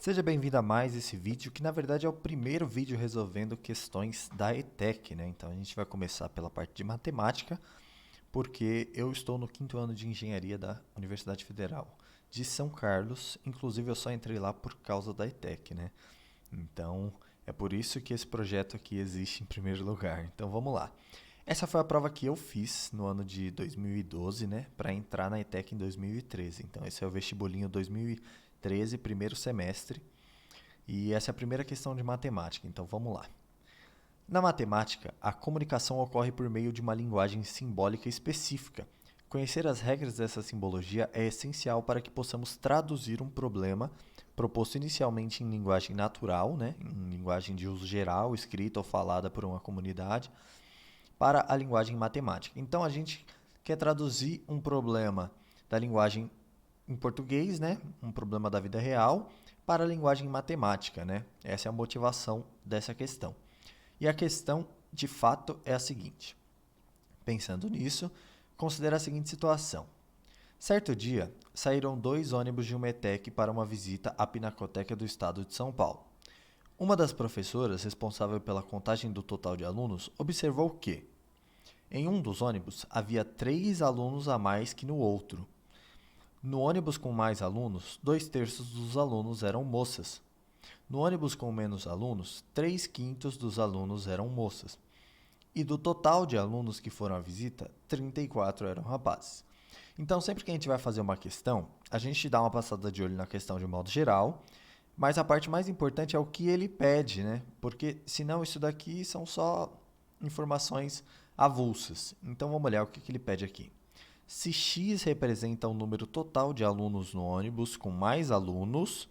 Seja bem-vindo a mais esse vídeo, que na verdade é o primeiro vídeo resolvendo questões da ETEC, né? Então a gente vai começar pela parte de matemática, porque eu estou no 5º ano de engenharia da Universidade Federal de São Carlos. Inclusive eu só entrei lá por causa da ETEC, né? Então é por isso que esse projeto aqui existe em primeiro lugar. Então vamos lá. Essa foi a prova que eu fiz no ano de 2012, né, para entrar na ETEC em 2013. Então esse é o vestibulinho 2013, primeiro semestre. E essa é a primeira questão de matemática, então vamos lá. Na matemática, a comunicação ocorre por meio de uma linguagem simbólica específica. Conhecer as regras dessa simbologia é essencial para que possamos traduzir um problema proposto inicialmente em linguagem natural, né, em linguagem de uso geral, escrita ou falada por uma comunidade, para a linguagem matemática. Então a gente quer traduzir um problema da linguagem em português, né, um problema da vida real, para a linguagem matemática, né? Essa é a motivação dessa questão. E a questão, de fato, é a seguinte. Pensando nisso, considere a seguinte situação. Certo dia, saíram 2 ônibus de uma ETEC para uma visita à Pinacoteca do Estado de São Paulo. Uma das professoras, responsável pela contagem do total de alunos, observou que, em um dos ônibus, havia 3 alunos a mais que no outro. No ônibus com mais alunos, 2/3 dos alunos eram moças. No ônibus com menos alunos, 3/5 dos alunos eram moças. E do total de alunos que foram à visita, 34 eram rapazes. Então, sempre que a gente vai fazer uma questão, a gente dá uma passada de olho na questão de modo geral, mas a parte mais importante é o que ele pede, né? Porque senão isso daqui são só informações avulsas. Então, vamos olhar o que ele pede aqui. Se x representa o número total de alunos no ônibus com mais alunos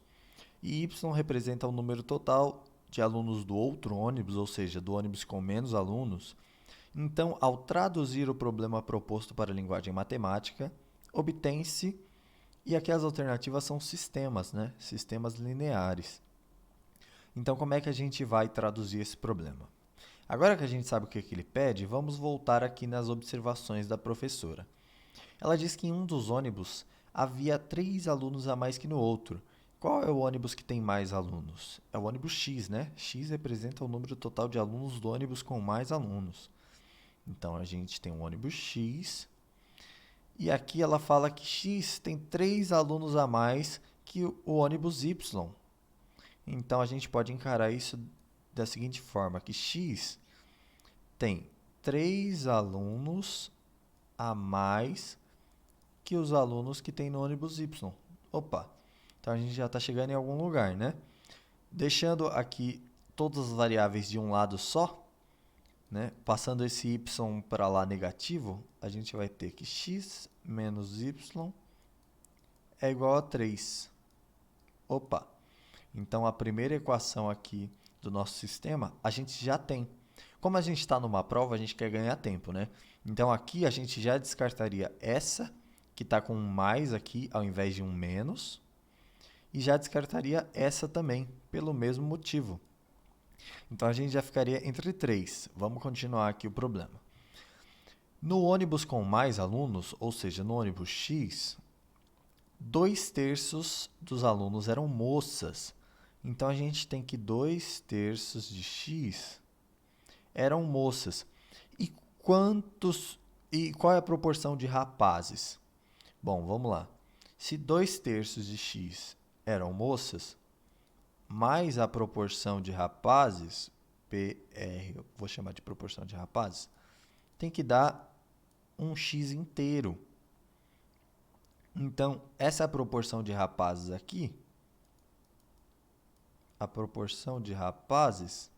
e y representa o número total de alunos do outro ônibus, ou seja, do ônibus com menos alunos, então, ao traduzir o problema proposto para a linguagem matemática, obtém-se, e aqui as alternativas são sistemas, né? Sistemas lineares. Então, como é que a gente vai traduzir esse problema? Agora que a gente sabe o que ele pede, vamos voltar aqui nas observações da professora. Ela diz que em um dos ônibus havia 3 alunos a mais que no outro. Qual é o ônibus que tem mais alunos? É o ônibus X, né? X representa o número total de alunos do ônibus com mais alunos. Então, a gente tem um ônibus X. E aqui ela fala que X tem 3 alunos a mais que o ônibus Y. Então, a gente pode encarar isso da seguinte forma, que X tem 3 alunos a mais que os alunos que tem no ônibus Y. Opa, então a gente já está chegando em algum lugar, né? Deixando aqui todas as variáveis de um lado só, né? Passando esse y para lá negativo, a gente vai ter que x menos y é igual a 3. Opa, então a primeira equação aqui do nosso sistema a gente já tem. Como a gente está numa prova, a gente quer ganhar tempo, né? Então aqui a gente já descartaria essa, que está com um mais aqui ao invés de um menos, e já descartaria essa também, pelo mesmo motivo. Então a gente já ficaria entre 3. Vamos continuar aqui o problema. No ônibus com mais alunos, ou seja, no ônibus X, 2/3 dos alunos eram moças. Então a gente tem que 2/3 de X eram moças. E qual é a proporção de rapazes? Bom, vamos lá. Se 2/3 de X eram moças, mais a proporção de rapazes, PR, vou chamar de proporção de rapazes, tem que dar um X inteiro. Então, essa proporção de rapazes aqui, a proporção de rapazes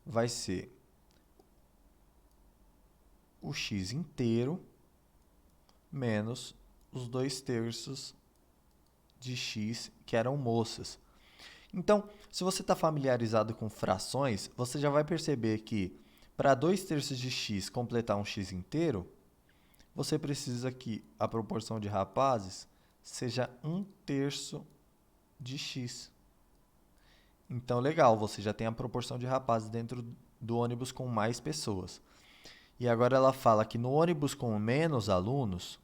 vai ser o X inteiro menos os 2/3 de X, que eram moças. Então, se você está familiarizado com frações, você já vai perceber que para 2/3 de x completar um x inteiro, você precisa que a proporção de rapazes seja 1/3 de x. Então, legal, você já tem a proporção de rapazes dentro do ônibus com mais pessoas. E agora ela fala que no ônibus com menos alunos,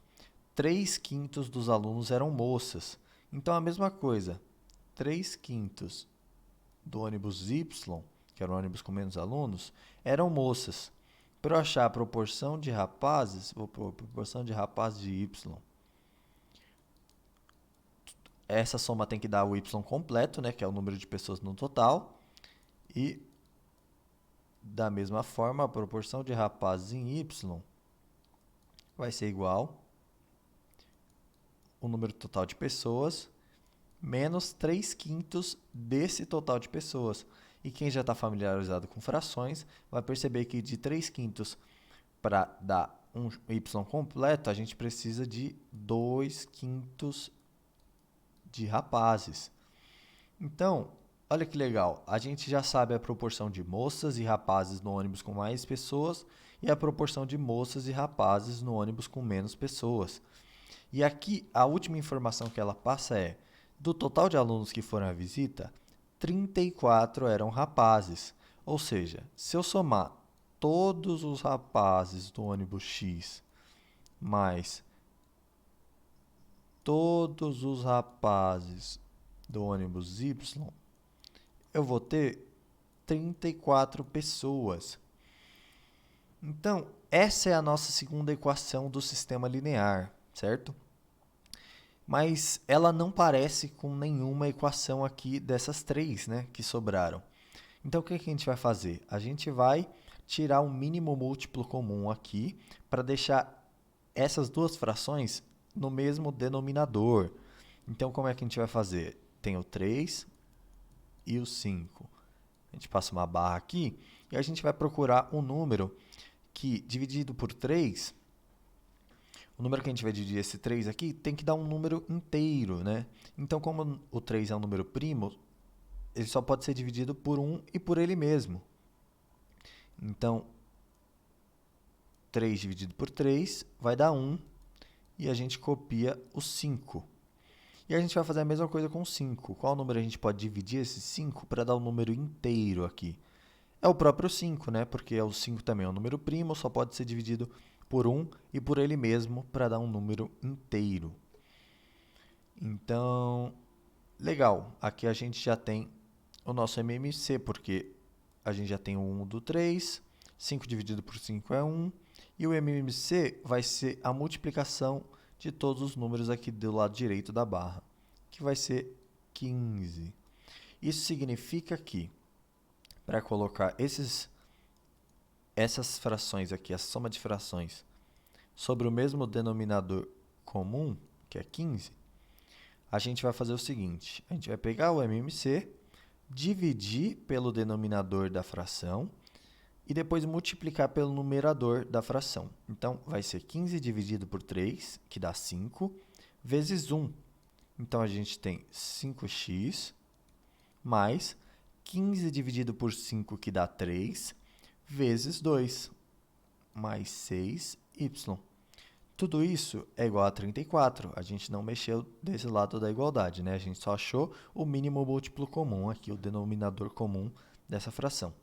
3/5 dos alunos eram moças. Então, a mesma coisa. 3/5 do ônibus Y, que era o ônibus com menos alunos, eram moças. Para eu achar a proporção de rapazes, vou pôr proporção de rapazes de Y. Essa soma tem que dar o Y completo, né, que é o número de pessoas no total. E, da mesma forma, a proporção de rapazes em Y vai ser igual o número total de pessoas menos 3/5 desse total de pessoas. E quem já está familiarizado com frações vai perceber que de 3/5 para dar um Y completo, a gente precisa de 2/5 de rapazes. Então, olha que legal, a gente já sabe a proporção de moças e rapazes no ônibus com mais pessoas e a proporção de moças e rapazes no ônibus com menos pessoas. E aqui, a última informação que ela passa é, do total de alunos que foram à visita, 34 eram rapazes. Ou seja, se eu somar todos os rapazes do ônibus X mais todos os rapazes do ônibus Y, eu vou ter 34 pessoas. Então, essa é a nossa segunda equação do sistema linear, certo? Mas ela não parece com nenhuma equação aqui dessas três, né, que sobraram. Então, o que a gente vai fazer? A gente vai tirar o mínimo múltiplo comum aqui para deixar essas duas frações no mesmo denominador. Então, como é que a gente vai fazer? Tem o 3 e o 5. A gente passa uma barra aqui e a gente vai procurar um número que, dividido por 3, o número que a gente vai dividir esse 3 aqui tem que dar um número inteiro, né? Então, como o 3 é um número primo, ele só pode ser dividido por 1 e por ele mesmo. Então, 3 dividido por 3 vai dar 1 e a gente copia o 5. E a gente vai fazer a mesma coisa com o 5. Qual número a gente pode dividir esse 5 para dar um número inteiro aqui? É o próprio 5, né? Porque o 5 também é um número primo, só pode ser dividido por 1 e por ele mesmo para dar um número inteiro. Então, legal. Aqui a gente já tem o nosso MMC, porque a gente já tem o 1 do 3, 5 dividido por 5 é 1, e o MMC vai ser a multiplicação de todos os números aqui do lado direito da barra, que vai ser 15. Isso significa que, para colocar essas frações aqui, a soma de frações, sobre o mesmo denominador comum, que é 15, a gente vai fazer o seguinte, a gente vai pegar o MMC, dividir pelo denominador da fração e depois multiplicar pelo numerador da fração. Então, vai ser 15 dividido por 3, que dá 5, vezes 1. Então, a gente tem 5x mais 15 dividido por 5, que dá 3, vezes 2, mais 6y. Tudo isso é igual a 34. A gente não mexeu desse lado da igualdade, né? A gente só achou o mínimo múltiplo comum aqui, o denominador comum dessa fração.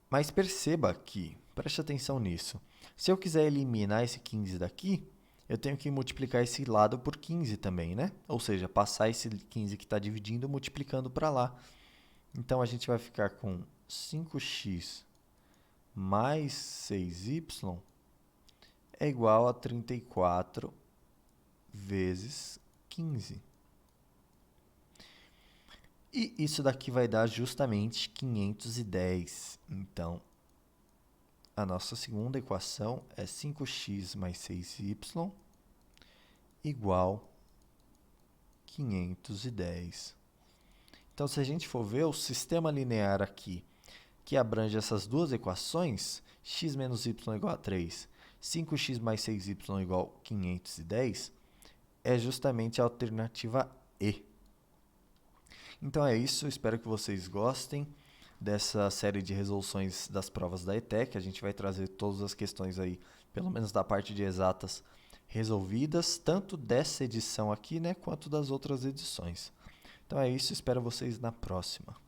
Mas perceba que, preste atenção nisso, se eu quiser eliminar esse 15 daqui, eu tenho que multiplicar esse lado por 15 também, né? Ou seja, passar esse 15 que está dividindo multiplicando para lá. Então, a gente vai ficar com 5x mais 6y é igual a 34 vezes 15. E isso daqui vai dar justamente 510. Então, a nossa segunda equação é 5x mais 6y igual a 510. Então, se a gente for ver o sistema linear aqui, que abrange essas duas equações, x menos y igual a 3, 5x mais 6y igual a 510, é justamente a alternativa E. Então é isso, espero que vocês gostem dessa série de resoluções das provas da ETEC. A gente vai trazer todas as questões aí, pelo menos da parte de exatas, resolvidas, tanto dessa edição aqui, né, quanto das outras edições. Então é isso, espero vocês na próxima.